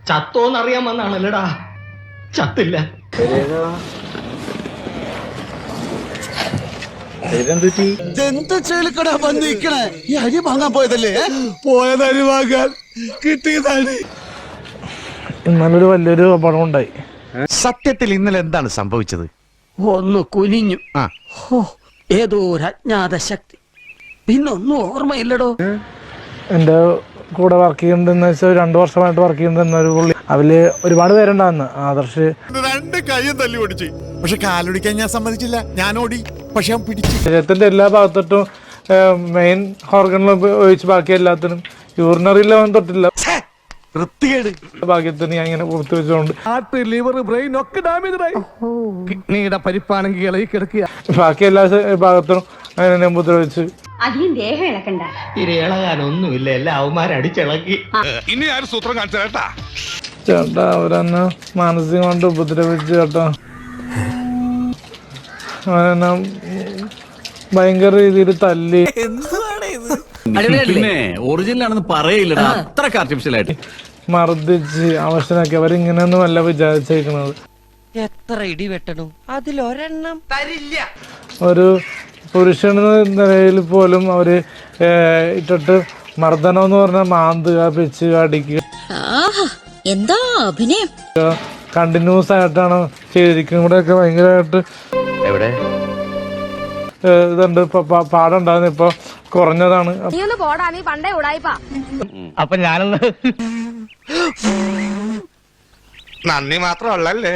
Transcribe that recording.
ചത്തോന്നറിയാൻ വന്നാണല്ലടാ. ചത്തില്ല. ഈ അരി വാങ്ങാൻ പോയതല്ലേ? പോയതരി വാങ്ങാൻ കിട്ടിയതാണ്. ഇന്നലൊരു വലിയൊരു അപകടം ഉണ്ടായി. സത്യത്തിൽ ഇന്നലെ എന്താണ് സംഭവിച്ചത്? ഒന്ന് കുനിഞ്ഞു. ഏതോ ഒരു അജ്ഞാത ശക്തി. പിന്നൊന്നും ഓർമ്മയില്ലടോ. എന്റെ കൂടെ വർക്ക് ചെയ്യുന്നുണ്ടെന്ന് വെച്ചാൽ 2 വർഷമായിട്ട് വർക്ക് ചെയ്യുന്ന ഒരു പുള്ളി, അവര് ഒരുപാട് പേരുണ്ടാകുന്നു. ആദർശ് 2 കൈയും തല്ലി ഓടിച്ച്, പക്ഷെ കാലൊടിക്കാൻ ഞാൻ സമ്മതിച്ചില്ല. ഞാൻ ഓടി, പക്ഷെ അവൻ പിടിച്ചു. ശരീരത്തിന്റെ എല്ലാ ഭാഗത്തോട്ടും മെയിൻ ഓർഗണിലും ഒഴിച്ച് ബാക്കി എല്ലാത്തിനും യൂറിനറിയിൽ അവൻ തൊട്ടില്ല. ഭാഗ്യത്തിന് ഞാൻ ഇങ്ങനെ പുറത്തു വെച്ചുകൊണ്ട് ലിവർ ബ്രെയിൻ ഒക്കെ ഡാമേജ്. കിഡ്നിയുടെ പരിപ്പാണെങ്കിൽ ഇളകി കിടക്കുക. ബാക്കി എല്ലാ ഭാഗത്തും അങ്ങനെ ഉപദ്രവിച്ച്. അധികം ദേഹം ഇളക്കണ്ട. ഇളകാനൊന്നുമില്ല, എല്ലാം അവന്മാരടിച്ചിളക്കി. ഇനി ആരും സൂത്രം കാണിച്ചു കേട്ടാ. ചേട്ടാ അവരെന്നെ മാനസികമായിട്ട് ഉപദ്രവിച്ച് ചേട്ടാ. അവരെന്നെ ഭയങ്കര രീതിയിൽ തല്ലി. പിന്നെ ഒറിജിനൽ ആണെന്ന് പറയില്ല, അത്രക്ക് ആർട്ടിഫിഷ്യൽ ആയിട്ട് മർദ്ദിച്ച് അവശനാക്കി. അവരിങ്ങനെയൊന്നും അല്ല വിചാരിച്ചേക്കുന്നത്. എത്ര ഇടി വെട്ടണു അതിലൊരെണ്ണം തരില്ല. ഒരു പുരുഷന് നിലയിൽ പോലും അവര് ഇട്ടിട്ട് മർദ്ദനം എന്ന് പറഞ്ഞാൽ മാന്തുക, പിച്ച് അടിക്കുക, എന്താ അഭിനയം. കണ്ടിന്യൂസ് ആയിട്ടാണ് ചെയ്തിരിക്കുന്നത്. കൂടെയൊക്കെ ഭയങ്കരമായിട്ട് ഇതുണ്ട്. പാടുണ്ടാകുന്ന ഇപ്പൊ കുറഞ്ഞതാണ്. അപ്പൊ ഞാനൊന്ന് നന്ദി മാത്രമല്ലേ.